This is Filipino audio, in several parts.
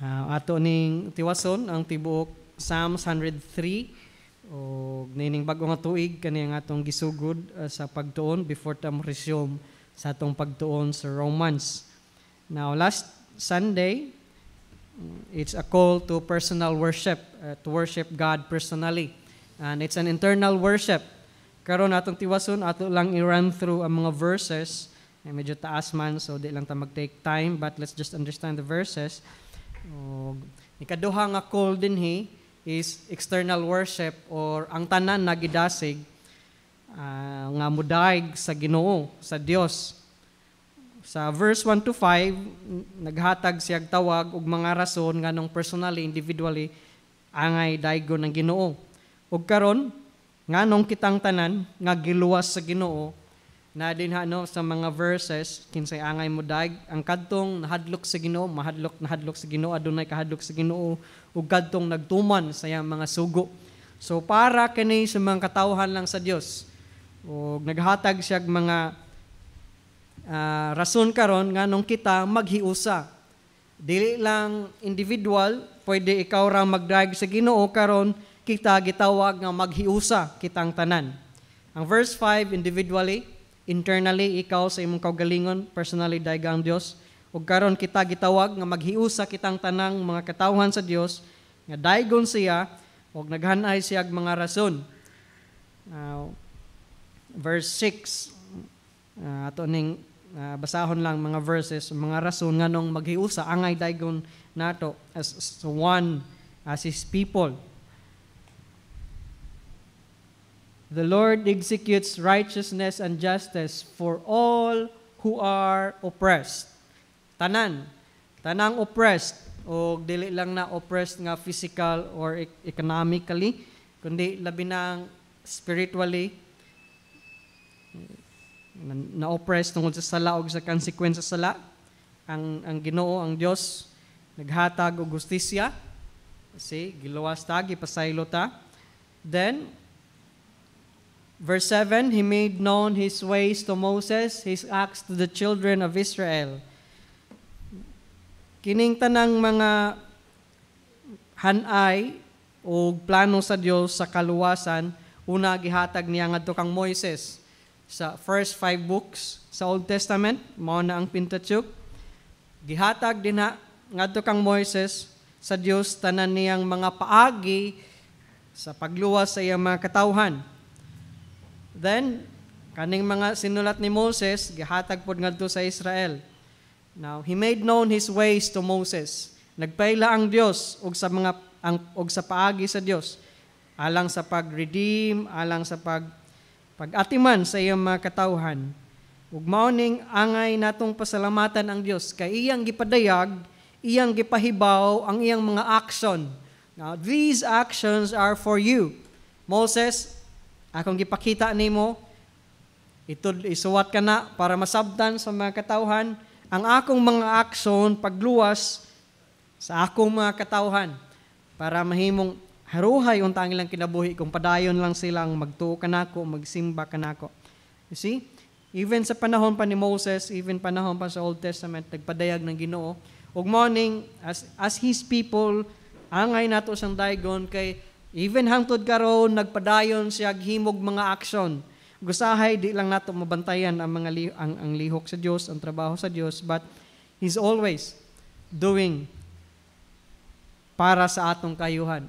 Ato ning tiwason ang tibuok Psalms 103 o nining bag-o nga tuig kani ang atong gisugod sa pagtuon before ta resume sa atong pagtuon sa Romans. Now last Sunday, it's a call to personal worship, to worship God personally. And it's an internal worship. Karon atong tiwason, ato lang i-run through ang mga verses. Medyo taas man, so di lang ta mag-take time, but let's just understand the verses. Ikaduha nga call dinhi is external worship or ang tanan na gidasig nga mudaig sa Ginoo, sa Dios. Sa verse 1 to 5, naghatag siyag tawag og mga rason nganong personally, individually angay daygon ng Ginoo. Ug karon nganong kitang tanan nga giluwas sa Ginoo na dinha sa mga verses kinsay angay mudaig ang kadtong nahadlok sa Ginoo, nahadlok sa Ginoo, adunay kahadlok sa Ginoo ug kadtong nagtuman sa iyang mga sugo. So para kini sa mga katawhan lang sa Dios. Ug naghatag siya mga rason karon nganong kita maghiusa. Dili lang individual, pwede ikaw ra magdrag sa Ginoo karon kita gitawag nga maghiusa kitang tanan. Ang verse 5 individually, internally ikaw sa imong kaugalingon, personally daygang Dios. Ug karon kita gitawag nga maghiusa kitang tanang mga katawhan sa Dios nga daygon siya ug naghanay siya mga rason. Verse 6 ato ning basahon lang mga verses, mga rason nganong maghiusa angay daygon nato as one as his people. The Lord executes righteousness and justice for all who are oppressed. Tanang oppressed, o dili lang na oppressed nga physical or economically, kundi labi nang spiritually, na-oppressed tungkol sa sala o sa consequence sa sala. Ang Ginoo, ang Dios, naghatag og justisya. Kasi giluwas ta, gipasaylo ta. Then, verse 7, He made known His ways to Moses, His acts to the children of Israel. Kining tanang mga hanay o plano sa Dios sa kaluwasan, una gihatag niya ngadto kang Moises sa first 5 books sa Old Testament, mao na ang Pentateuch. Gihatag din ngadto kang Moises sa Dios tanan niyang mga paagi sa pagluwas sa iyang mga katawhan. Then, kaning mga sinulat ni Moses, gihatag pod ngadto sa Israel. Now, He made known His ways to Moses. Nagpayla ang Dios og sa mga og sa paagi sa Dios, alang sa pag-redeem, alang sa pag-atiman sa iyang mga katawhan. Ug mao ning angay natong pasalamatan ang Dios kay iyang gipadayag, iyang gipahibaw ang iyang mga action. Now, these actions are for you. Moses, akong gipakita nimo, isuwat ka na para masabtan sa mga katawhan ang akong mga aksyon pagluwas sa akong mga katawhan para mahimong haruhay unta ang ilang kinabuhi kung padayon lang silang magtuo kanako, magsimba kanako. You see? Even sa panahon pa ni Moses, even panahon pa sa Old Testament, nagpadayag ng Ginoo. Ug morning, as His people, angay nato sang daygon kay even hangtod karon nagpadayon siya himog mga aksyon. Gusahay di lang nato mabantayan ang mga ang lihok sa Dios, ang trabaho sa Dios, but He's always doing para sa atong kayuhan.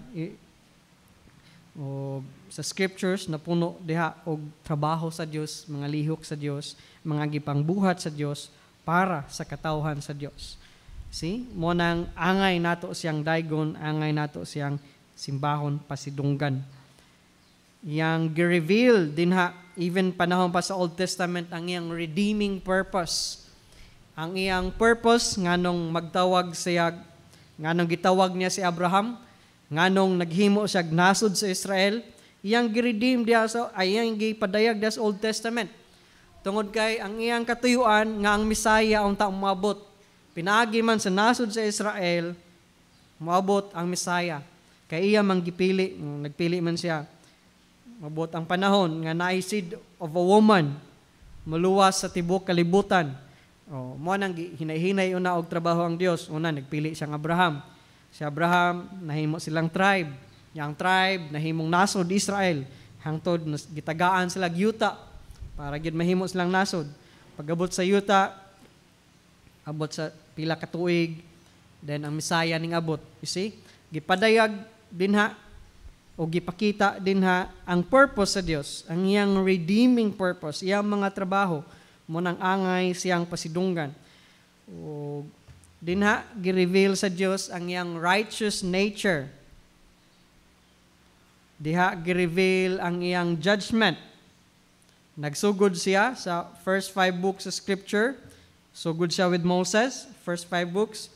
O sa scriptures na puno diha og trabaho sa Dios, mga lihok sa Dios, mga gipangbuhat sa Dios para sa katawhan sa Dios. See? Mo nang angay nato siyang daygon, angay nato siyang simbahon pasidunggan. Yang gi-reveal dinha even panahon pa sa Old Testament ang iyang redeeming purpose. Ang iyang purpose nganong magtawag siya, nganong gitawag niya si Abraham, nganong naghimo siya nasod sa Israel, iyang gi-redeem diha sa iyang gipadayag diha sa Old Testament. Tungod kay ang iyang katuyuan nga ang Misaya unta umabot. Pinaagi man sa nasod sa Israel, moabot ang Misaya. Kay iya man gipili, nagpili man siya. Mabot ang panahon nga naay seed of a woman maluwas sa tibok kalibutan Mo nang hinay-hinay una og trabaho ang Dios. Una nagpili siyang Abraham. Si Abraham nahimo silang tribe. Yang tribe nahimong nasod Israel. Hangtod gitagaan sila yuta para gid mahimo silang nasod. Pag-abot sa yuta, abot sa pila ka tuig, then ang Misaya ning abot. You see? Gipadayag dinha o gipakita dinha ang purpose sa Dios, ang iyang redeeming purpose, iyang mga trabaho mo nang angay siyang pasidunggan. O dinha gi-reveal sa Dios ang iyang righteous nature. Diha gi-reveal ang iyang judgment. Nagsugod siya sa first 5 books sa Scripture. Sugod siya with Moses, first 5 books.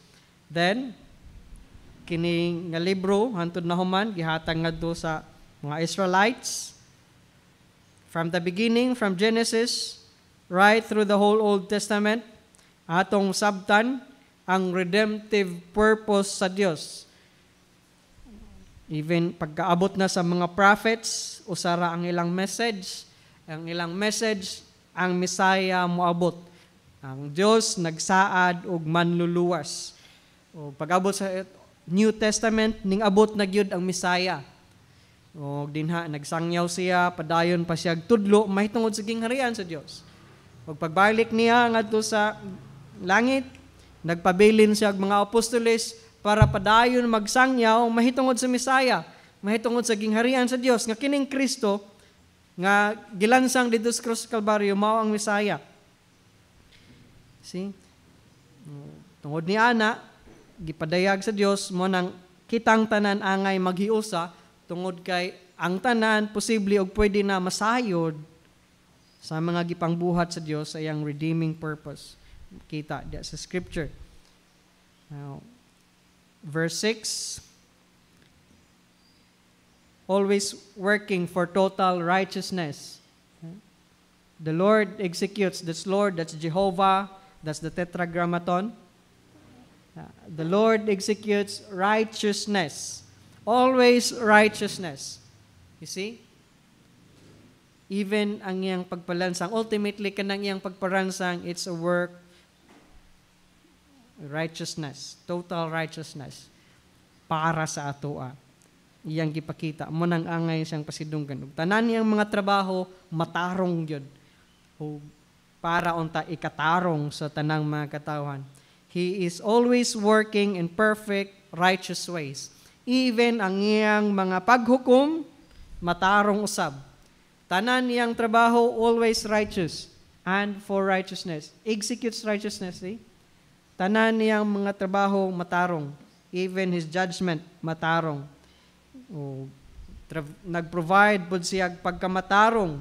Then, kini nga libro, hantod na human, gihatag ngadto sa mga Israelites. From the beginning, from Genesis, right through the whole Old Testament, atong sabtan ang redemptive purpose sa Dios. Even pagkaabot na sa mga prophets, usara ang ilang message, ang Messiah moabot. Ang Dios nagsaad og manluluwas. O pag-abot sa New Testament, ning abot na gyud ang Messiah. O dinha nagsangyaw siya, padayon pa siya tudlo mahitungod sa gingharian sa Dios. O pagbalik niya ngadto sa langit, nagpabilin siya og mga apostoles para padayon magsangyaw mahitungod sa Messiah, mahitungod sa gingharian sa Dios nga kining Kristo nga gilansang dito sa Cross Calvario mao ang Messiah. See? Tungod ni ana gipadayag sa Dios mo nang kitang tanan angay maghiusa tungod kay ang tanan posible og pwede na masayod sa mga gipangbuhat sa Dios sa iyang redeeming purpose. Kita diya sa Scripture. Now, verse 6, always working for total righteousness. The Lord executes. That's Lord, that's Jehovah, that's the Tetragrammaton. The Lord executes righteousness. Always righteousness. You see? Even ang iyang pagpalansang, ultimately kanang iyang pagparansang, it's a work righteousness, total righteousness para sa atoa. Iyang gipakita mo nang angay siyang pasidunggan. Ug tanan niyang mga trabaho matarong gyud. O para unta ikatarong sa tanang mga katawhan. He is always working in perfect righteous ways. Even ang iyang mga paghukom matarong usab. Tanan niyang trabaho always righteous and for righteousness. Executes righteousness, eh? Tanan niyang mga trabaho matarong. Even his judgment matarong. Nag-provide po siya pagkamatarong.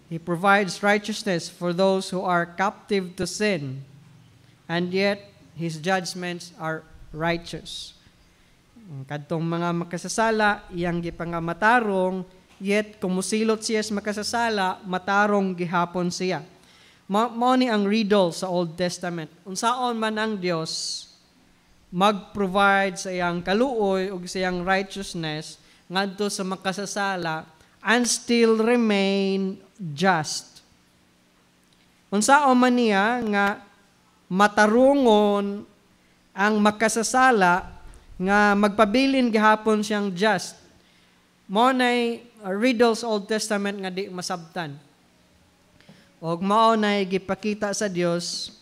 He provides righteousness for those who are captive to sin, and yet his judgments are righteous. Kadtong mga makasasala, iyang gipangamatarong, yet kumusilot siya sa makasasala, matarong gihapon siya. Mao ni ang riddle sa Old Testament. Unsaon man ang Dios mag-provide sa iyang kaluoy o sa iyang righteousness ngadto sa makasasala and still remain just. Unsaon man niya nga matarungon ang makasasala nga magpabilin gihapon siyang just. Mao nay riddle sa Old Testament nga di masabtan. Og mao nay gipakita sa Dios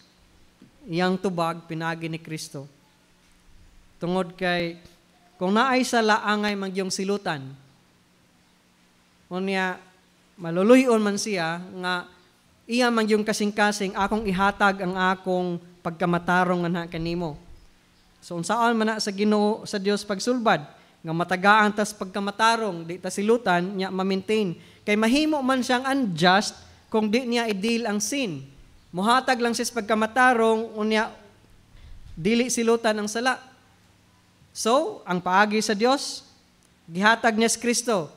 iyang tubag pinagi ni Kristo. Tungod kay kung naay sala angay magyong silutan, unya maluluyon man siya nga iya magyong kasing-kasing akong ihatag ang akong pagkamatarong nga kanimo. So unsaon man na sa Ginoo sa Dios pagsulbad nga matagaan tas pagkamatarong di ta silutan nya ma-maintain kay mahimo man siyang unjust kung di niya i-deal ang sin. Muhatag lang siya sa pagkamatarong unya dili silutan ang sala. So, ang paagi sa Dios, gihatag niya sa Kristo.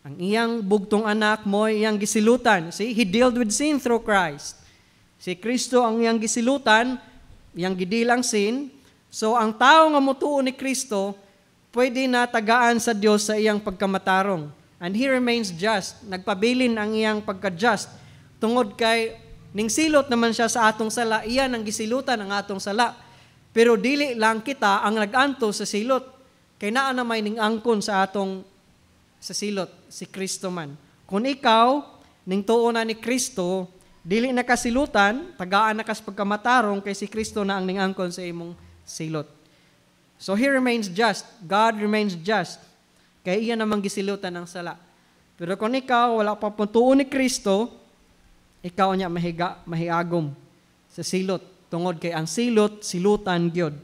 Ang iyang bugtong anak mo, iyang gisilutan. See, He dealt with sin through Christ. Si Kristo ang iyang gisilutan, iyang gidilang sin. So, ang tao nga mutuo ni Kristo, pwede na tagaan sa Dios sa iyang pagkamatarong. And He remains just. Nagpabilin ang iyang pagka-just. tungod kay ning silot naman siya sa atong sala, iyan ang gisilutan ang atong sala. Pero dili lang kita ang nag-anto sa silot. Kay naa na may ning angkon sa atong sa silot, si Kristo man. Kung ikaw, ning tuo na ni Kristo, dili nakasilutan, tagaan na kas pagkamatarong kay si Kristo na ang ning angkon sa imong silot. So He remains just. God remains just. Kaya iyan namang gisilutan ng sala. Pero kung ikaw, wala pa pong tuo ni Kristo, ikaw niya mahiagom sa silot. Tungod kay ang silot, silutan gyud.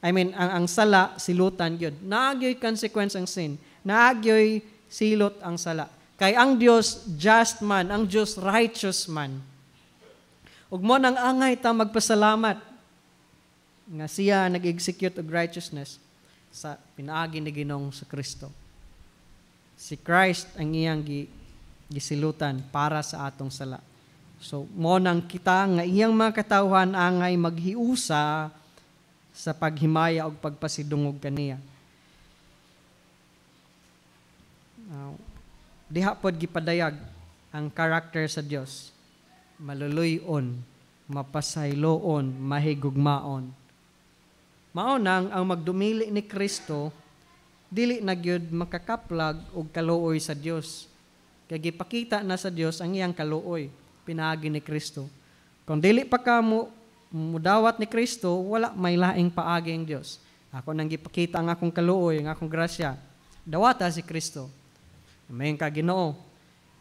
I mean, ang sala, silutan gyud. Naagyoy consequence ang sin. Naagyoy silot ang sala. Kay ang Dios just man, ang Dios righteous man. Ug mo nang angay ta magpasalamat nga siya nag-execute og righteousness sa pinaagi ni Ginoong sa Kristo. Si Christ ang iyang gisilutan para sa atong sala. So mo nang kita nga iyang mga katawhan angay maghiusa sa paghimaya og pagpasidungog kaniya. Diha pod gipadayag ang karakter sa Dios. Maluluyon, mapasayloon, mahigugmaon. Mao nang ang magdumili ni Kristo dili na gyud makakaplag og kaluoy sa Dios. Kay gipakita na sa Dios ang iyang kaluoy pinaagi ni Kristo. Kung dili pa ka mo mudawat ni Kristo, wala may laing paagi ang Dios. Ako nang gipakita ang akong kaluoy, ang akong grasya. Dawata si Kristo. May ka Ginoo.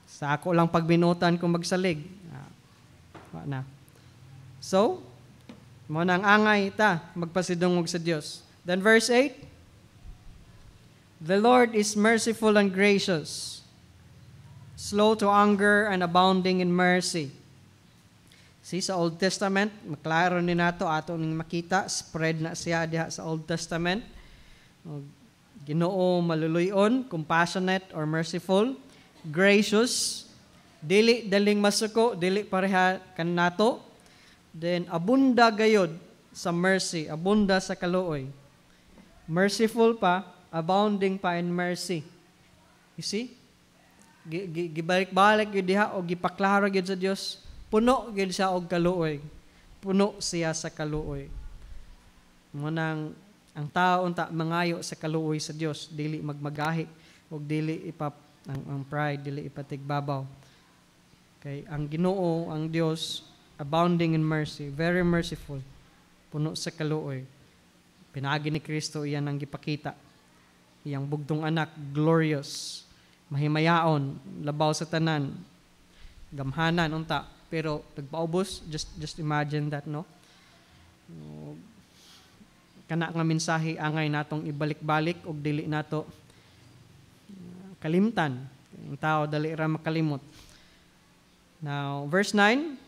Sa ako lang pagbinutan kung magsalig. Na. So, mo nang angay ta magpasidungog sa Dios. Then verse 8, the Lord is merciful and gracious, slow to anger and abounding in mercy. See, sa Old Testament, maklaro ni nato ato ning makita, spread na siya diha sa Old Testament. Ginoo maluluyon, compassionate or merciful, gracious, dili daling masuko, dili pareha kanato. Then abunda gayod sa mercy, abunda sa kaluoy. Merciful pa, abounding pa in mercy. You see? Gibalik-balik gyud diha o gipaklaro gyud sa Dios. Puno gyud siya og kaluoy. Puno siya sa kaluoy. Munang ang tao unta mangayo sa kaluoy sa Dios, dili magmagahi ug dili ang pride dili ipatigbabaw. Kay ang Ginoo, ang Dios, abounding in mercy, very merciful, puno sa kaluoy. Pinaagi ni Kristo iyan ang gipakita. Iyang bugtong anak, glorious, mahimayaon, labaw sa tanan, gamhanan unta, pero nagpaubos. Just imagine that, no? Kana nga mensahe angay natong ibalik-balik og dili nato kalimtan. Ang tao dali ra makalimot. Now, verse 9,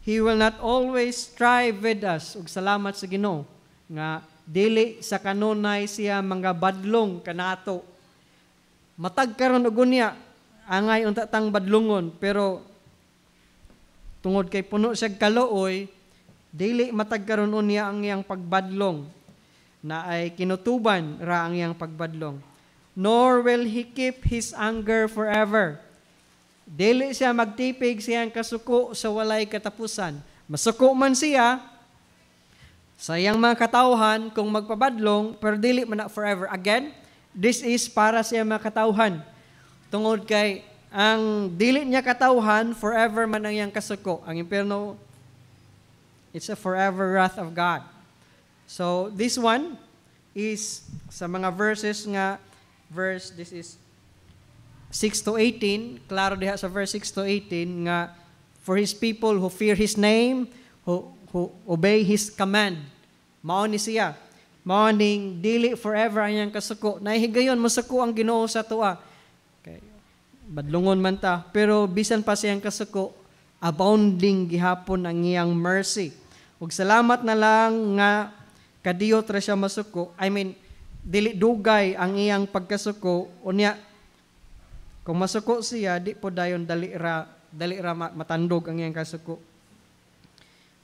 He will not always strive with us. Ug salamat sa Ginoo nga dili sa kanunay siya mga badlong kanato. Matag karon og unya angay unta tang badlongon, pero tungod kay puno siya kaluoy, dili matag karon unya ang iyang pagbadlong na ay kinutuban ra ang iyang pagbadlong. Nor will He keep His anger forever. Dili siya magtipig siyang kasuko sa walay katapusan. Masuko man siya sa iyang mga katawhan kung magpabadlong, pero dili man na forever. Again, this is para sa iyang mga katawhan. Tungod kay ang dili niya katawhan, forever man ang iyang kasuko. Ang impierno, it's a forever wrath of God. So, this one is sa mga verses nga, this is 6 to 18, klaro diha sa verse 6 to 18 nga, for His people who fear His name, who obey His command. Mao ni siya. Mao ning dili forever ang iyang kasuko. Nahigayon, masuko ang Ginoo sa tuwa. Okay. Badlungon man ta, pero bisan pa siyang kasuko, abounding gihapon ang iyang mercy. Ug salamat na lang nga kadiyot ra siya masuko. I mean, dili dugay ang iyang pagkasuko. Unya, kung masuko siya, di po dayon dali ra matandog ang iyang kasuko.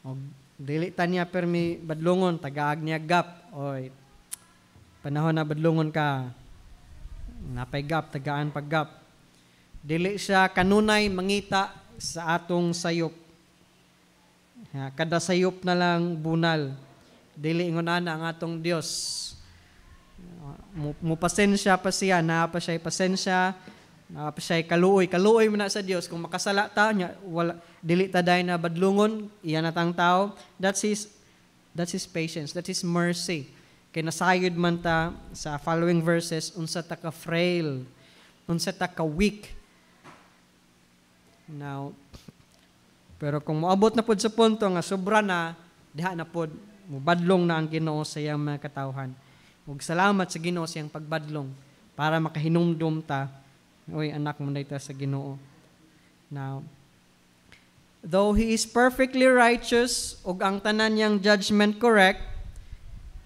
O, dili tanya permi badlungon, tagaag niya gap. Oy, panahon na badlungon ka, napay gap, tagaan pag gap. Dili siya kanunay mangita sa atong sayop. Kada sayop na lang bunal. Dili ingon ana ang atong Dios. Mupasensya pa siya, naa pa siya pasensya, naa pa siya kaluoy. Kaluoy man na sa Dios. Kung makasala ta nya, wala dili ta day na badlungon, iya na tang tao. That's his patience, that's his mercy. Kay nasayod man ta sa following verses, unsa ta ka frail, unsa ta ka weak. Now, pero kung moabot na pod sa punto nga sobra na, diha na pod, mubadlong na ang Ginoo sa iyang mga katawhan. Ug salamat sa Ginoo sa iyang pagbadlong para makahinumdum ta, oy anak mo dayta sa Ginoo. Now, though He is perfectly righteous ug ang tanan niyang judgment correct,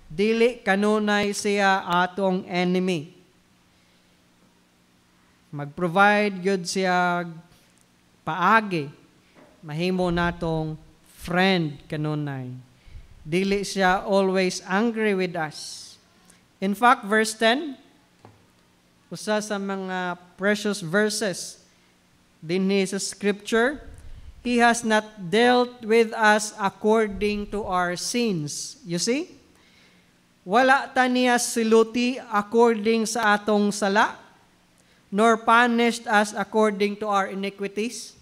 dili kanunay siya atong enemy. Mag-provide gyud siya paagi, mahimo natong friend kanunay. Dili siya always angry with us. In fact, verse 10, usa sa mga precious verses din sa scripture, He has not dealt with us according to our sins. You see? Wala ta niya siluti according sa atong sala, nor punished us according to our iniquities.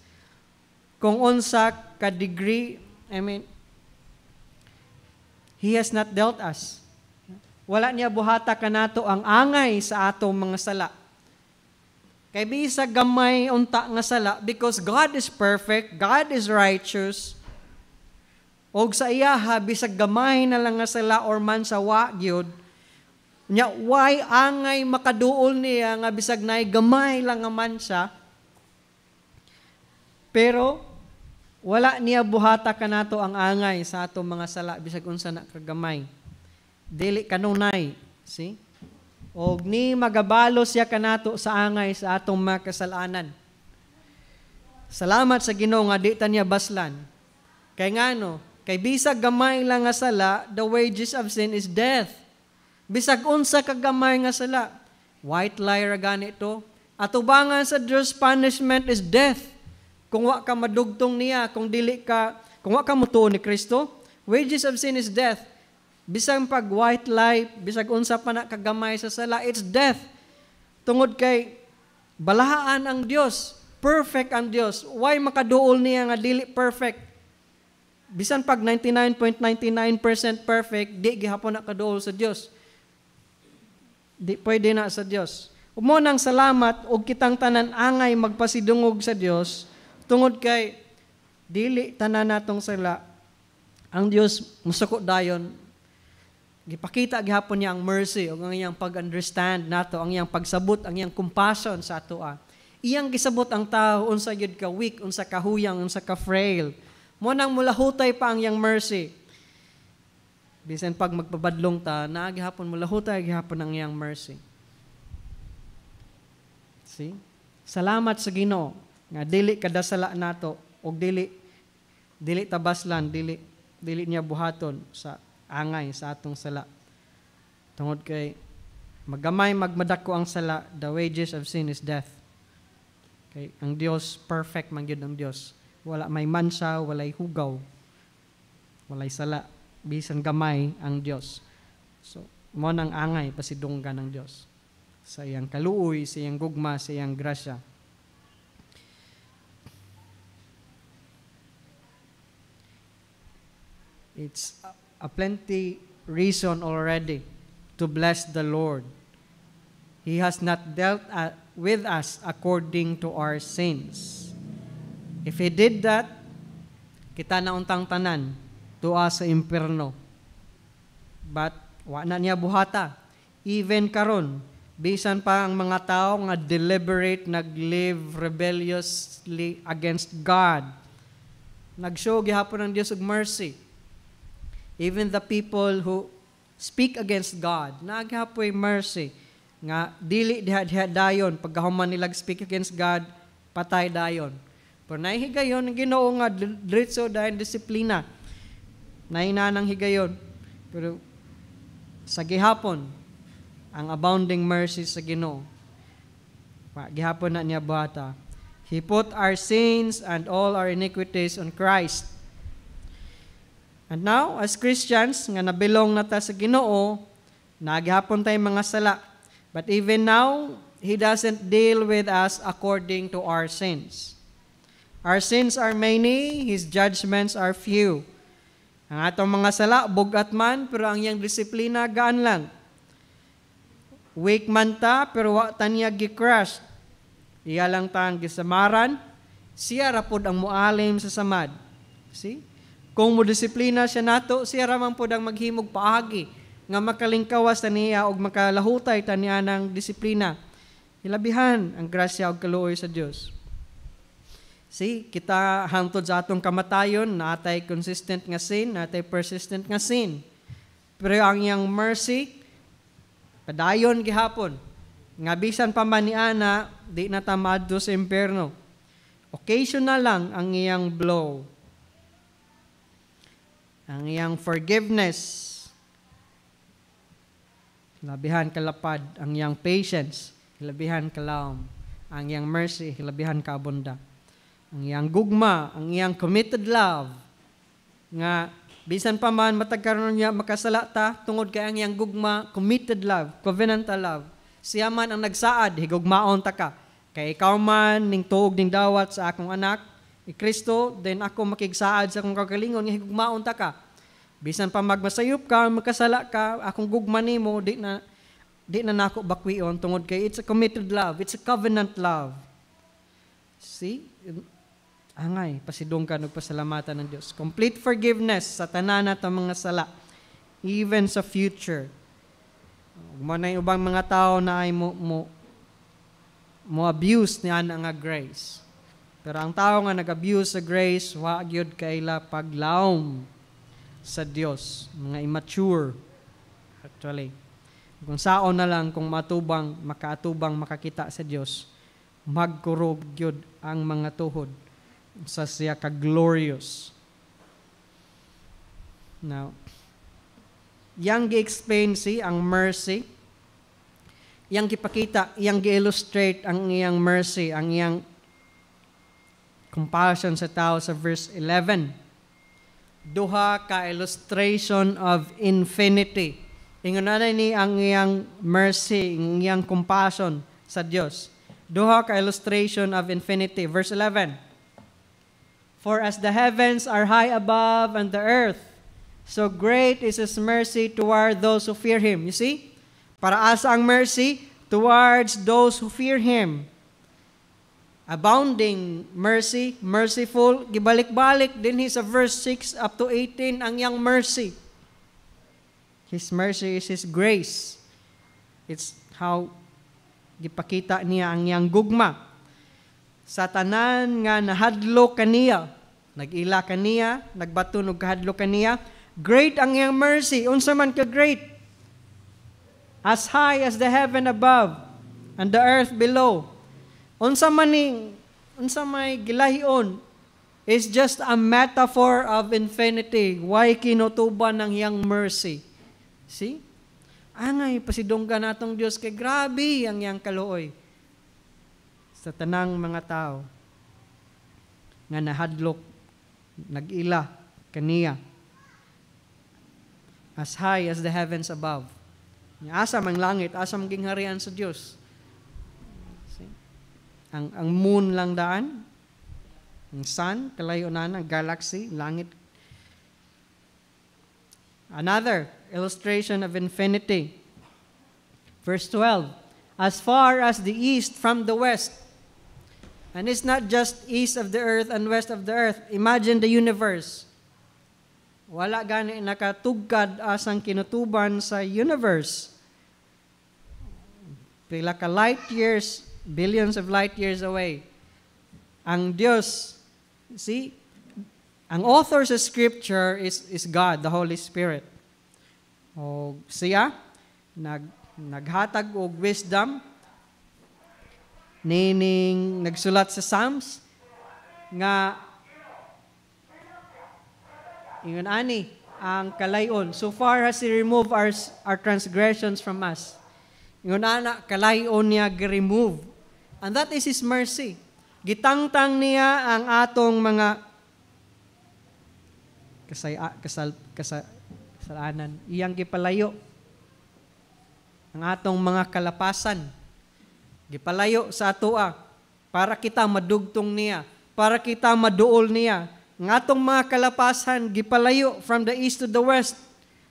Kung unsa ka degree, He has not dealt us. Wala niya buhata kanato ang angay sa atong mga sala. Kay bisag gamay unta nga sala, because God is perfect, God is righteous. Og sa iya bisag gamay na lang nga sala or man sa wa gyud, nya why angay makaduol niya nga bisag nay gamay lang nga man siya. Pero wala niya buhata kanato ang angay sa atong mga sala bisag unsa na kagamay. Dili kanunay, see? Og ni magabalo siya kanato sa angay sa atong mga kasalanan. Salamat sa Ginoo nga di ta niya baslan. Kay ngano, kay bisag gamay lang nga sala, the wages of sin is death. Bisag unsa ka gamay nga sala, white lie ra ganito. Atubangan sa Dios punishment is death. Kung wa ka madugtong niya, kung wa ka mutuo ni Kristo, wages of sin is death. Bisag pag white lie, bisag unsa pa na kagamay sa sala, it's death. Tungod kay balahaan ang Dios, perfect ang Dios. Why makaduol niya nga dili perfect? Bisan pag 99.99% perfect, di gihapon na kaduol sa Dios. Di pwede na sa Dios. Umo nang salamat og kitang tanan angay magpasidungog sa Dios, tungod kay dili tanan natong sala ang Dios musuko dayon. Gipakita gihapon niya ang mercy o ang iyang pag-understand nato, ang iyang pagsabot, ang iyang compassion sa atoa. Iyang gisabot ang tao unsa gyud ka weak, unsa ka huyang, unsa ka frail. Mo nang mulahutay pa ang iyang mercy. Bisan pag magpabadlong ta, naa gihapon mulahutay gihapon ang iyang mercy. See? Salamat sa Ginoo nga dili kadasala nato og dili tabaslan, dili niya buhaton sa angay sa atong sala. Tungod kay magamay magmadako ang sala, the wages of sin is death. Kay ang Dios perfect man gyud ang Dios. Wala may mansa, walay hugaw, walay sala, bisan gamay ang Dios. So mo nang angay pasidunggan ng Dios sa iyang kaluoy, sa iyang gugma, sa iyang grasya. It's a plenty reason already to bless the Lord. He has not dealt with us according to our sins. If He did that, kita na untang tanan tuwa sa impierno. But wa na niya buhata. Even karon, bisan pa ang mga tao nga deliberate nag-live rebelliously against God, nag-show gihapon ng Dios og mercy. Even the people who speak against God, naghapoy mercy. Nga, dili diha dayon, pagkahuman nilag speak against God, patay dayon. Pero nahihigayon, ang Ginoo nga, diretso dahil disiplina. Nahinanang higayon. Pero sa gihapon, ang abounding mercy sa Ginoo, gihapon na niya bata, He put our sins and all our iniquities on Christ. And now, as Christians, nga nabilong na ta sa Ginoo, naghapon tayong mga sala. But even now, He doesn't deal with us according to our sins. Our sins are many, His judgments are few. Ang atong mga sala, bugat man, pero ang iyang disiplina, gaan lang. Weak man ta, pero wa ta niya gi-crush. Iya lang ta ang gisamaran, siya rapod ang mualim sa samad. See? Kung mo disiplina siya nato, siya ramang pod ang maghimog paagi, nga makalingkawas ta niya o makalahutay ta niya ng disiplina. Hilabihan ang grasya o kaluoy sa Dios. See, kita hangtod sa atong kamatayon, natay consistent nga sin, natay persistent nga sin. Pero ang iyang mercy, padayon gihapon. Nga bisan pa man ni ana, di na tamadto sa impyerno. Occasional lang ang iyang blow. Ang iyang forgiveness. Hilabihan kalapad ang iyang patience. Hilabihan kalawom. Ang iyang mercy, hilabihan kaabunda. Ang iyang gugma, ang iyang committed love. Nga, bisan pa man matagkaroon niya makasalata, tungod kay ang iyang gugma, committed love, covenantal love. Siya man ang nagsaad, higugmaon ta ka. Kay ikaw man, ning tuog ning dawat sa akong anak, Kristo, then ako makigsaad sa akong kagalingon, nga higugmaon ta ka. Bisan pa magmasayop ka, makasala ka, akong gugma nimo, di na nako bakwion tungod kay it's a committed love, it's a covenant love. See? Angay, pasidong ka, nagpasalamatan ng Diyos. Complete forgiveness sa tanan at mga sala, even sa future. Mo na yung ubang mga tao na ay mo abuse niya nga grace. Pero ang tao nga nag-abuse sa grace, wa gyud kaila paglaom sa Dios, mga immature. Actually, kung saon na lang kung makaatubang makakita sa Dios, magkurog gyud ang mga tuhod sa siya ka-glorious. Now, yang gi-explain ang mercy, yang gipakita, yang gi-illustrate ang iyang mercy, ang iyang compassion sa tao sa verse 11. Duha ka illustration of infinity. Ingon na ni ang iyang mercy, ang iyang compassion sa Dios. Duha ka illustration of infinity. Verse 11. For as the heavens are high above and the earth, so great is His mercy toward those who fear Him. You see? Para asa ang mercy towards those who fear Him. Abounding mercy, merciful, gibalik-balik din sa verse 6 up to 18 ang yang mercy. His mercy is His grace. It's how gipakita niya ang yang gugma. Sa tanan nga nahadlok kaniya, nag-ila kaniya, nagbatunog kahadlok kaniya, great ang iyang mercy. Unsa man ka great? As high as the heaven above and the earth below. Unsa may gilahion is just a metaphor of infinity. Why kinutuban ng iyang mercy? See? Angay, pasidonggan natong Diyos kay grabe ang iyang kaluoy sa tanang mga tao nga nahadlok, nag-ila kaniya. As high as the heavens above. Asam ang langit, asam gingharian sa Diyos. See? Ang moon lang daan, ang sun, kalayo na ang galaxy, langit. Another illustration of infinity. Verse 12. As far as the east from the west. And it's not just east of the earth and west of the earth. Imagine the universe. Wala gani nakatugkad asang kinutuban sa universe. Pila ka light years, billions of light years away. Ang Diyos, see, ang author sa scripture is God, the Holy Spirit. O siya, naghatag og wisdom, nining nagsulat sa Psalms, nga, ingon ani, ang kalayon, so far has He removed our transgressions from us. Ingon ana, kalayon niya gi-remove. And that is His mercy. Gitangtang niya ang atong mga kasalanan. Iyang gipalayo ang atong mga kalapasan. Gipalayo sa atoa para kita madugtong niya, para kita maduol niya. Ang atong mga kalapasan gipalayo from the east to the west.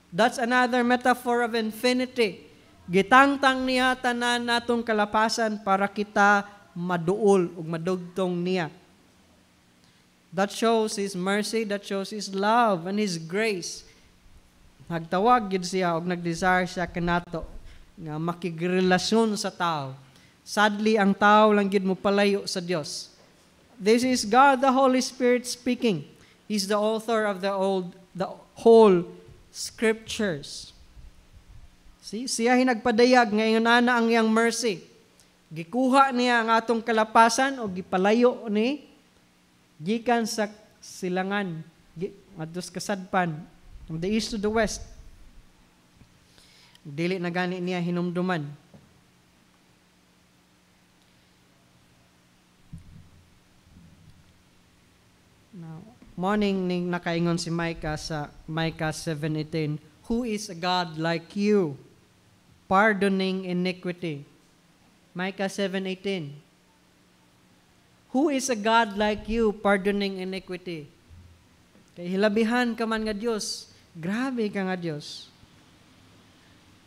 That's another metaphor of infinity. Gitangtang niya tanan natong kalapasan para kita maduol ug madugtong niya. That shows His mercy, that shows His love and His grace. Nagtawag yun siya o nag-desire siya kanato nga makigrelasyon sa tao. Sadly, ang tao lang yun mo palayo sa Diyos. This is God, the Holy Spirit speaking. He's the author of the whole Scriptures. See? Siya hinagpadayag ngayon na ang iyang mercy. Gikuha niya ang atong kalapasan o gipalayo ni gikan sa silangan adtos kasadpan from the east to the west. Dili na gani niya hinumduman. Now, morning ning nakaingon si Micah sa Micah 7:18, who is a God like you, pardoning iniquity? Micah 7:18. Who is a God like you, pardoning iniquity? Kay hilabihan ka man nga Dios, grabe ka nga Dios.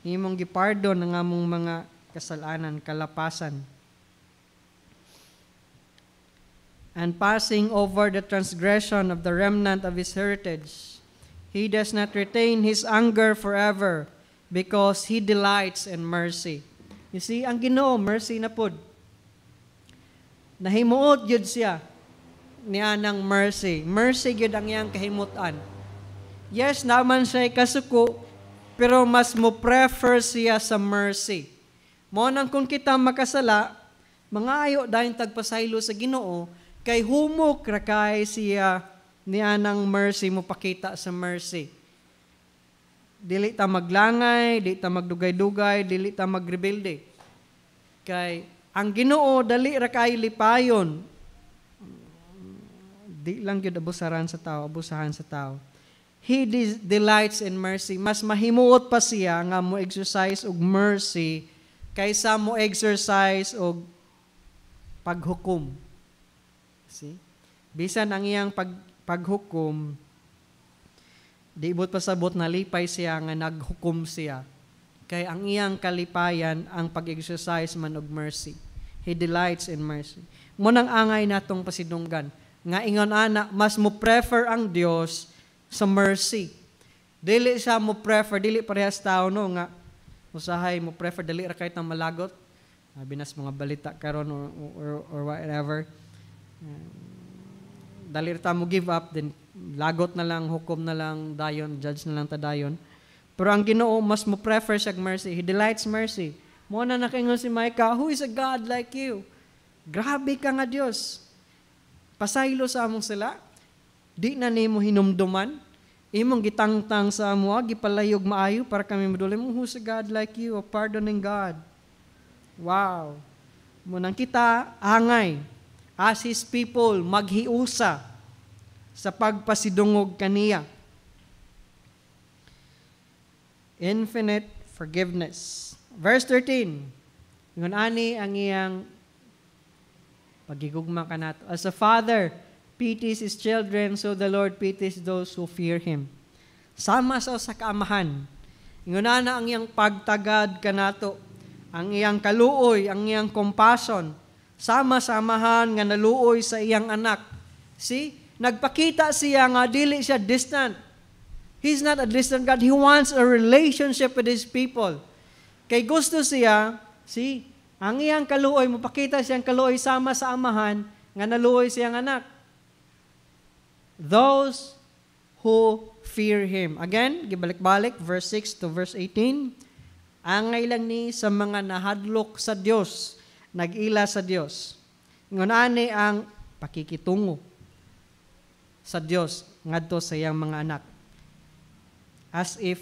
Imong gipardon ang among mga kasalanan, kalapasan. And passing over the transgression of the remnant of His heritage, He does not retain His anger forever, because He delights in mercy. You see, ang Ginoo mercy na pod. Nahimuot yun siya niya ng mercy. Mercy yun ang iyang kahimutan. Yes, naman siya kasuko, pero mas mo prefer siya sa mercy. Mo nang kung kita makasala, mga ayo dahil tagpasaylo sa Ginoo, kay humok rakay siya niya ng mercy mo pakita sa mercy. Dili ta maglangay, dili ta magdugay-dugay, dili ta magrebelde. Kay ang Ginoo dali ra kay lipayon. Di lang gyud abusahan sa tao. He delights in mercy. Mas mahimuot pa siya nga mo exercise og mercy kaysa mo exercise og paghukom. See? Bisan ang iyang paghukom, di ibot pasabot na lipay siya nga naghukom siya. Kay ang iyang kalipayan ang pag-exercise man og mercy. He delights in mercy. Munang angay natong pasidunggan. Nga ingon ana, mas mo prefer ang Dios sa mercy. Dili siya mo prefer, dili parehas tao no nga usahay mo prefer dili ra kay tang malagot. Binas mga balita karon or whatever. Dali ra ta mo give up then lagot na lang, hukom na lang, dayon, judge na lang ta dayon. Pero ang Ginoo mas mo prefer siya mercy. He delights mercy. Mo na nakaingon si Micah, who is a God like you? Grabe ka nga Dios. Pasaylo sa among sila. Di na nimo hinumduman. Imong gitangtang sa amo, gipalayog maayo para kami madulay mo, who's a God like you? A pardoning God. Wow. Mo nang kita angay as His people maghiusa sa pagpasidungog kaniya. Infinite forgiveness. Verse 13. Ngun ani ang iyang pagigugma kanato. As a father pities his children, so the Lord pities those who fear Him. Sama sa kaamahan. Ngun ana ang iyang pagtagad kanato, ang iyang kaluoy, ang iyang compassion, sama-samahan nga naluoy sa iyang anak. See? Nagpakita siya nga dili siya distant. He's not a distant God. He wants a relationship with His people. Kay gusto siya, see, ang iyang kaluoy, mapakita siyang kaluoy sama sa amahan, nga naluoy siyang anak. Those who fear Him. Again, gibalik-balik, verse 6 to verse 18. Angay lang ni sa mga nahadlok sa Dios, nag-ila sa Dios. Ngunani ang pakikitungo sa Dios ngadto sa iyang mga anak. As if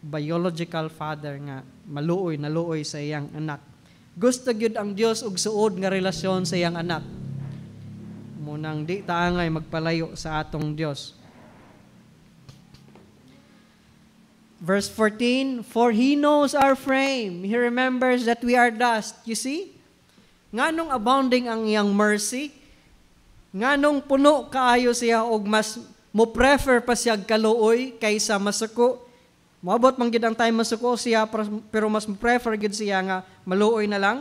biological father nga naluoy sa iyang anak. Gusto gyud ang Dios og suod nga relasyon sa iyang anak. Munang di taangay magpalayo sa atong Dios. Verse 14, for He knows our frame. He remembers that we are dust. You see? Nganong abounding ang iyang mercy? Nganong puno kaayo siya og mas mo prefer pa siya kaluoy kaysa masuko? Moabot man gid ang time masuko siya pero mas mo prefer gid siya nga maluoy na lang.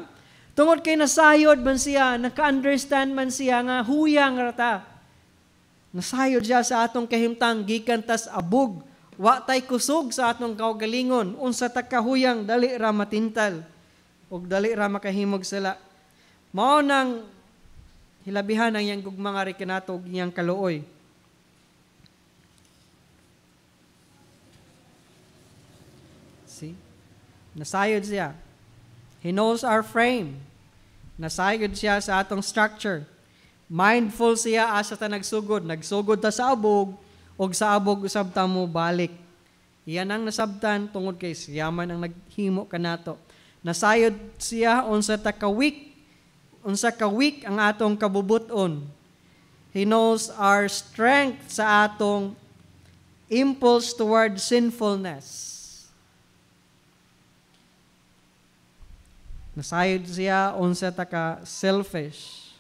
Tungod kay nasayod man siya, naka-understand man siya nga huyang rata. Nasayod siya sa atong kahimtang gikan tas abog. Wa tay kusog sa atong kaugalingon. Unsa ta kahuyang dali ra matintal ug dali ra makahimog sila. Mao nang hilabihan ang iyang gugma nga kanato ug iyang kaluoy. See? Nasayod siya. He knows our frame. Nasayod siya sa atong structure. Mindful siya asa ta nagsugod. Nagsugod ta sa abog, og sa abog usab ta mo balik. Iyan ang nasabtan tungod kay siya man ang naghimo kanato. Nasayod siya unsa ta ka-weak. Unsa ka-weak ang atong kabubuton. He knows our strength sa atong impulse toward sinfulness. Nasayod siya unsa ta ka selfish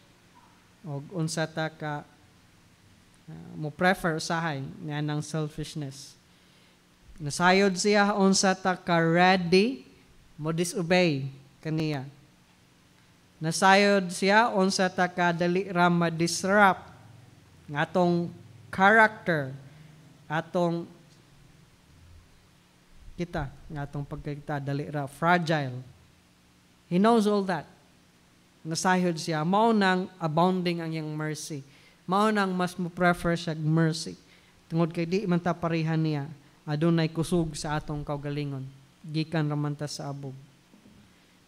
o unsa ta ka mo prefer usahay niya ng selfishness. Nasayod siya unsa ta ka ready mo disobey kaniya. Nasayod siya unsa ta ka dali ra ma-disrupt ng atong character, atong kita, ng atong pagkita dali ra fragile. He knows all that. Nasayod siya. Mao nang abounding ang iyang mercy. Mao nang mas mo prefer siya mercy. Tungod kay di man ta parehan niya, adunay kusog sa atong kaugalingon. Gikan ra man ta sa abog.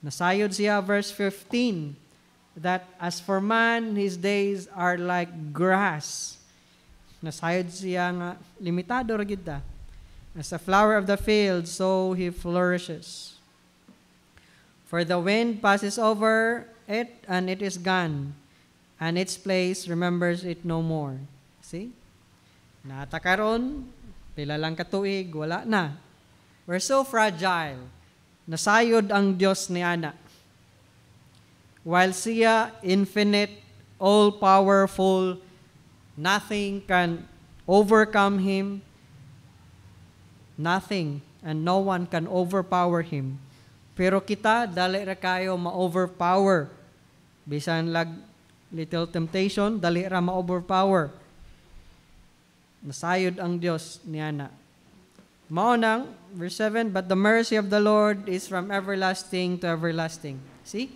Nasayod siya, verse 15, that as for man, his days are like grass. Nasayod siya nga, limitado ra gid ta. As a flower of the field, so he flourishes. For the wind passes over it, and it is gone, and its place remembers it no more. See? Natakaron, pila lang katuig, wala na. We're so fragile. Nasayod ang Diyos ni Ana. While siya infinite, all-powerful, nothing can overcome Him. Nothing and no one can overpower Him. Pero kita, dali ra kayo ma-overpower. Bisan lag little temptation, dali ra ma-overpower. Nasayod ang Diyos ni Ana. Mao nang, verse 7, but the mercy of the Lord is from everlasting to everlasting. See?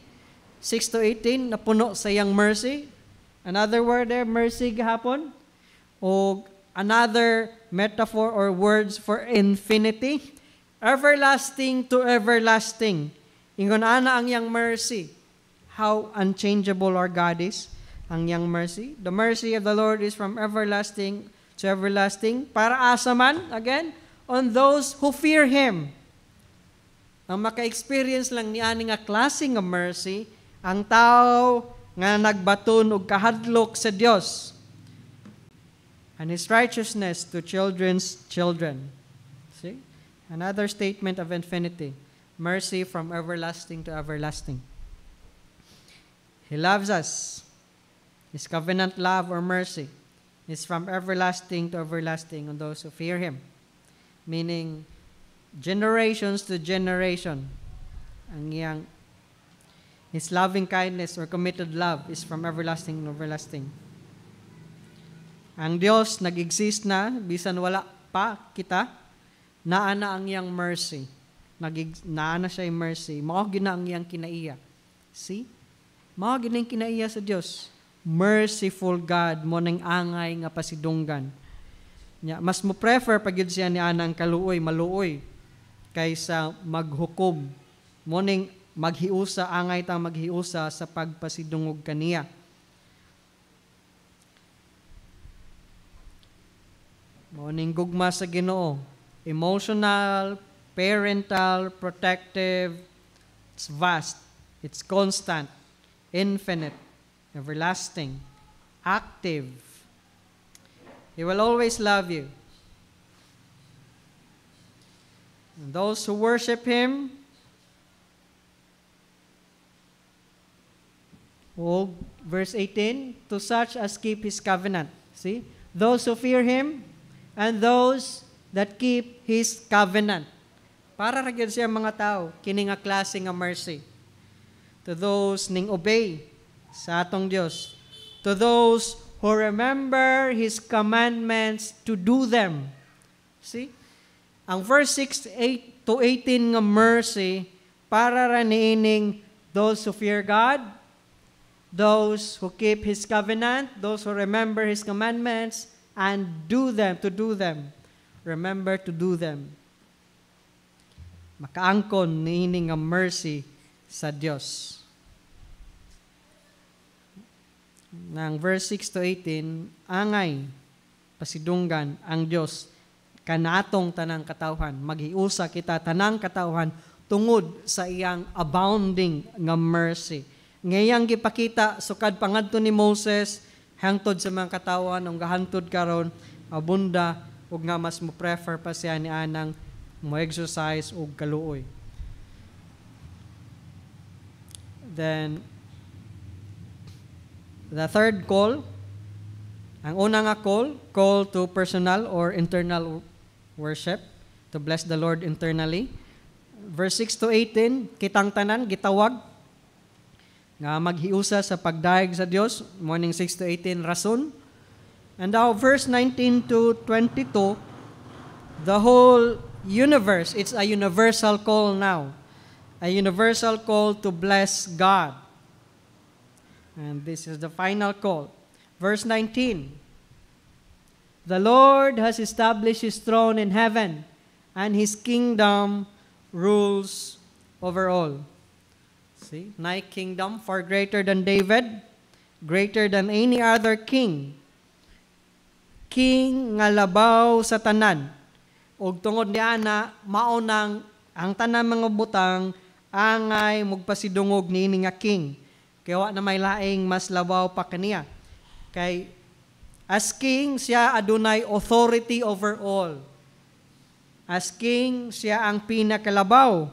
6 to 18, napuno sa iyang mercy. Another word there, mercy gahapon. O another metaphor or words for infinity. Everlasting to everlasting. Ingon ana ang iyang mercy. How unchangeable our God is. Ang iyang mercy. The mercy of the Lord is from everlasting to everlasting. Para asa man, again, on those who fear Him. Ang maka-experience lang ni ani nga klase nga mercy, ang tao nga nagbaton og kahadlok sa Dios. And His righteousness to children's children. See? Another statement of infinity. Mercy from everlasting to everlasting. He loves us. His covenant love or mercy is from everlasting to everlasting on those who fear Him. Meaning, generations to generation. Ang iyang His loving kindness or committed love is from everlasting to everlasting. Ang Diyos nag-exist na, bisan wala pa kita, naana ang iyang mercy. Naana siya yung mercy. Mao gina ang iyang kinaiya. See? Mao gina ang kinaiya sa Diyos. Merciful God, mo nang angay nga pasidunggan. Mas mo prefer pag yun siya ni anang kaluoy, maluoy, kaysa maghukom. Mo ning maghiusa, angay ta maghiusa sa pagpasidungog kaniya. Mo ning gugma sa Ginoo. Emotional, parental, protective, it's vast, it's constant, infinite, everlasting. active. He will always love you. And those who worship Him will, verse 18, to such as keep His covenant. See? Those who fear Him and those that keep His covenant. Para ra gyud siya mga tao, kini nga klase nga mercy. To those ning obey sa atong Dios. To those who remember His commandments to do them. See? Ang verse 6 to 18 nga mercy, para ra niining those who fear God, those who keep His covenant, those who remember His commandments, and do them, to do them. Remember to do them. Makaangkon niining nga mercy sa Dios. Nang verse 6 to 18, angay, pasidunggan ang Dios kanatong tanang katawhan. Maghiusa kita tanang katawhan tungod sa iyang abounding nga mercy. Ngayang gipakita sukad pangadto ni Moses hangtod sa mga katawan ug gahantod karon abunda ug nga mas mo prefer pa siya ni anang mo exercise ug kaluoy. Then the third call, ang una nga call to personal or internal worship, to bless the Lord internally. Verse 6 to 18, kitang tanan gitawag nga maghiusa sa pagdaig sa Dios, morning 6 to 18 rason. And now verse 19 to 22, the whole universe, it's a universal call now. A universal call to bless God. And this is the final call. Verse 19, the Lord has established His throne in heaven, and His kingdom rules over all. See, Nike kingdom far greater than David, greater than any other king. King nga labaw sa tanan. Ug tungod niya na maunang ang tanan mga butang angay mugpasidungog niini nga king. Kaya wa na may laing mas labaw pa kaniya. Kay as king siya adunay authority over all. As king siya ang pinakalabaw.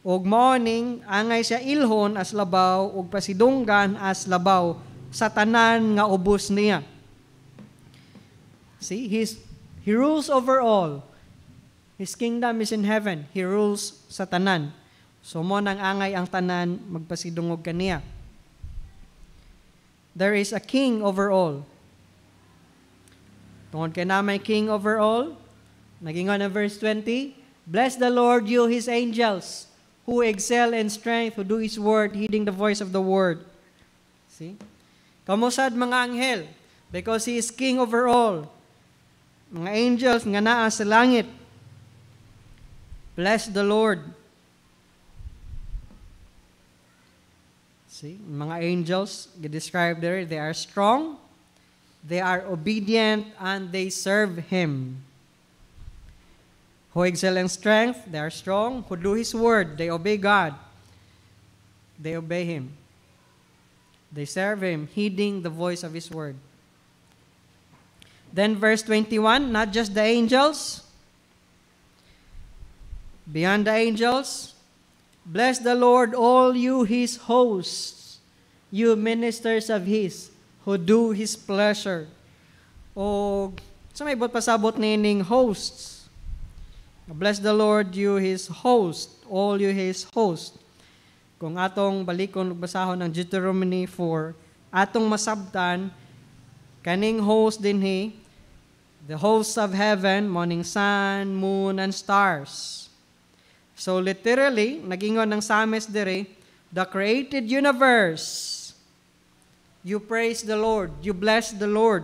Ug morning angay siya ilhon as labaw ug pasidunggan as labaw sa tanan nga ubos niya. See, he rules over all. His kingdom is in heaven. He rules sa tanan. So mo nang angay ang tanan magpasidungog kaniya. There is a king over all. Tungod kay na may king over all, nagingon na verse 20, bless the Lord, you His angels, who excel in strength, who do His word, heeding the voice of the word. See? Kamusad mga anghel, because He is king over all. Mga angels nga naa sa langit, bless the Lord. See? Mga angels, described there, they are strong, they are obedient, and they serve Him. Who excel in strength, they are strong. Who do His word, they obey God. They obey Him. They serve Him, heeding the voice of His word. Then verse 21, not just the angels. Beyond the angels, bless the Lord, all you His hosts, you ministers of His, who do His pleasure. O, sa may bot pasabot nining hosts. Bless the Lord, you His host, all you His host. Kung atong balikon basahon ng Deuteronomy 4, atong masabtan, kaning host din the hosts of heaven, morning sun, moon, and stars. So literally, nagingon ng psalmist dire, the created universe, you praise the Lord, you bless the Lord.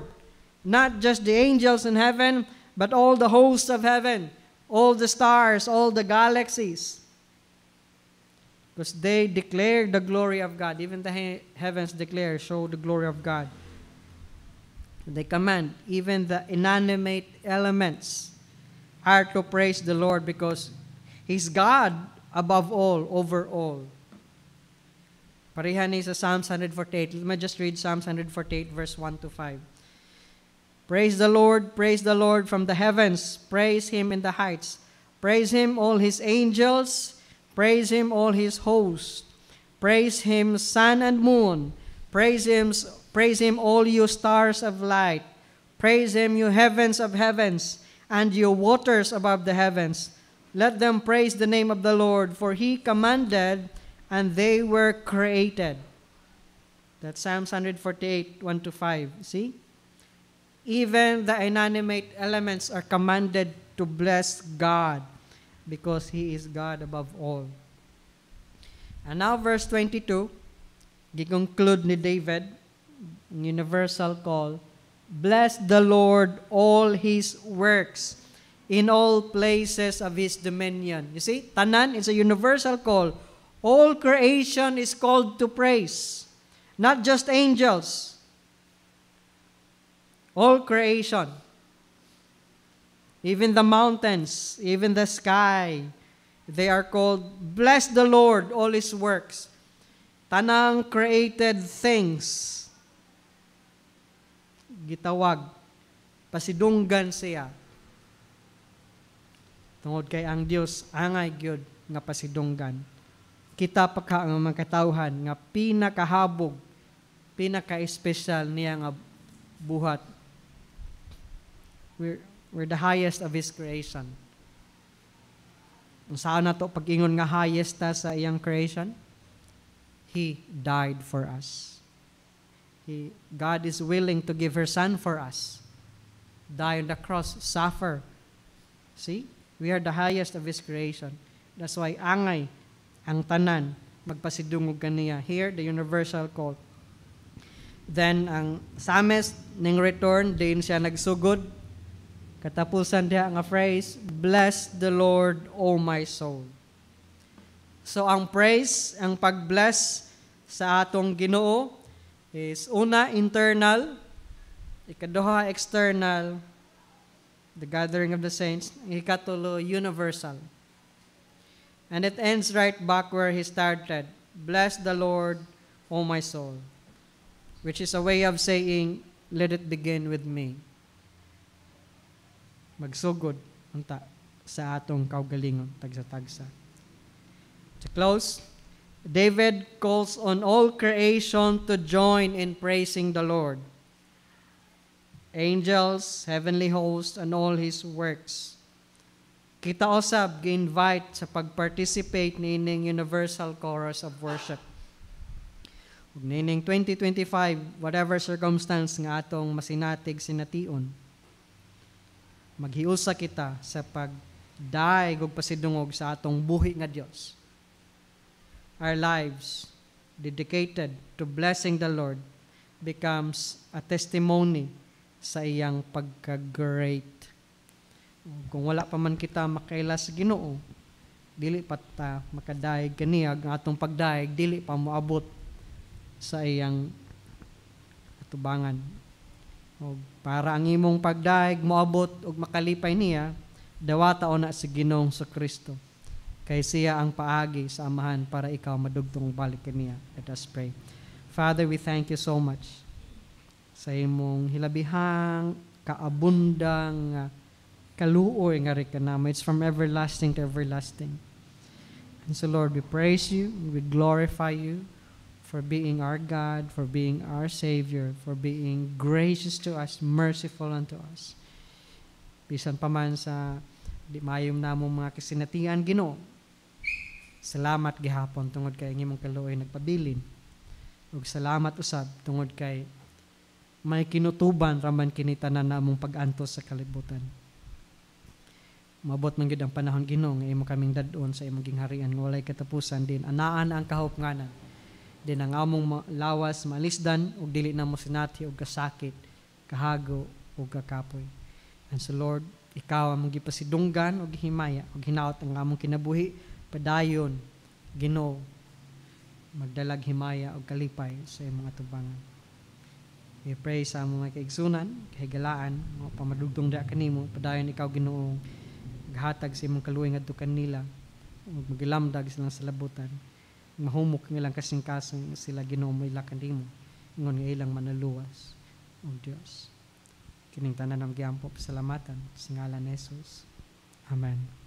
Not just the angels in heaven, but all the hosts of heaven, all the stars, all the galaxies. Because they declare the glory of God. Even the heavens declare, show the glory of God. They command, even the inanimate elements are to praise the Lord because He's God above all, over all. Pareha ni sa Psalms 148. Let me just read Psalms 148 verse 1 to 5. Praise the Lord from the heavens. Praise Him in the heights. Praise Him, all His angels. Praise Him, all His hosts. Praise Him, sun and moon. Praise Him, all you stars of light. Praise Him, you heavens of heavens, and you waters above the heavens. Let them praise the name of the Lord, for He commanded, and they were created. That's Psalms 148, 1 to 5. See? Even the inanimate elements are commanded to bless God because He is God above all. And now verse 22, giconclude ni David, universal call, bless the Lord all His works in all places of His dominion. You see, tanan is a universal call. All creation is called to praise. Not just angels. All creation. Even the mountains, even the sky, they are called, bless the Lord, all His works. Tanang created things, gitawag, pasidunggan siya. Tungod kay ang Dios angay gyud nga pasidunggan. Kita pagka ang mga katawhan nga pinakahabog, pinaka-espesyal niya nga buhat. We're the highest of His creation. Saan na to pag-ingon nga highest ta sa iyang creation? He died for us. God is willing to give her Son for us. Die on the cross, suffer. See? We are the highest of His creation. That's why angay ang tanan magpasidungog kaniya. Here, the universal call. Then, ang psalmist ning return, din siya nagsugod. Katapusan diha nga phrase, bless the Lord, O my soul. So, ang praise, ang pag-bless sa atong Ginoo is una, internal, ikaduha, external, the gathering of the saints, ikatulo, universal. And it ends right back where he started, bless the Lord, O my soul, which is a way of saying, let it begin with me. Magsugod unta sa atong kaugalingon tagsa-tagsa. To close, David calls on all creation to join in praising the Lord. Angels, heavenly hosts, and all His works. Kita usab gi-invite sa pag-participate nining universal chorus of worship. Ug nining 2025, whatever circumstance nga atong masinatig sination, maghiusa kita sa pagdaig ug pasidungog sa atong buhi nga Dios. Our lives dedicated to blessing the Lord becomes a testimony sa iyang pagka-great. Kung wala pa man kita makaila sa Ginoo, dili pa ta makadaig kaniya ang atong pagdaig, dili pa moabot sa iyang atubangan. O para ang imong pagdaig moabot ug makalipay niya, dawata na sa Ginoong Kristo. Kay siya ang paagi sa amahan para ikaw madugtong balik kaniya. Let us pray. Father, we thank you so much sa imong hilabihang kaabundang kaluoy nga rekanama. It's from everlasting to everlasting. And so Lord, we praise you, we glorify you for being our God, for being our Savior, for being gracious to us, merciful unto us. Bisan pa man sa di mayom namong mga kasinatian, Ginoo, salamat gihapon tungod kay imong kaluoy nagpabilin. Ug salamat usab tungod kay may kinutuban raman kini tanan namong pag-antos sa kalibutan. Mabot man gid ang panahon, Ginoo, nga imo kaming dadon sa imong gingharian nga walay katapusan din. Anaan ang kahupnganan. Din ang among lawas malisdan ug dili na mo sinati og kasakit, kahago ug kakapoy. And so Lord, ikaw ang gipasidunggan ug himaya ug hinaot ang among kinabuhi padayon, Ginoo, magdalag himaya ug kalipay sa imong atubangan. We pray sa among mga kaigsunan, kahigalaan, mga pamadugtong da kanimo, padayon ikaw, Ginoo, maghatag sa imong kaluoy ngadto kanila ug magilamdag silang sa labutan. mahumok ng ilang kasing-kasing sila Ginoo mo ila kanimo ingon nga ilang manaluwas o Dios. Kining tanan ng giampo pasalamatan sa ngalan ni Jesus. Amen.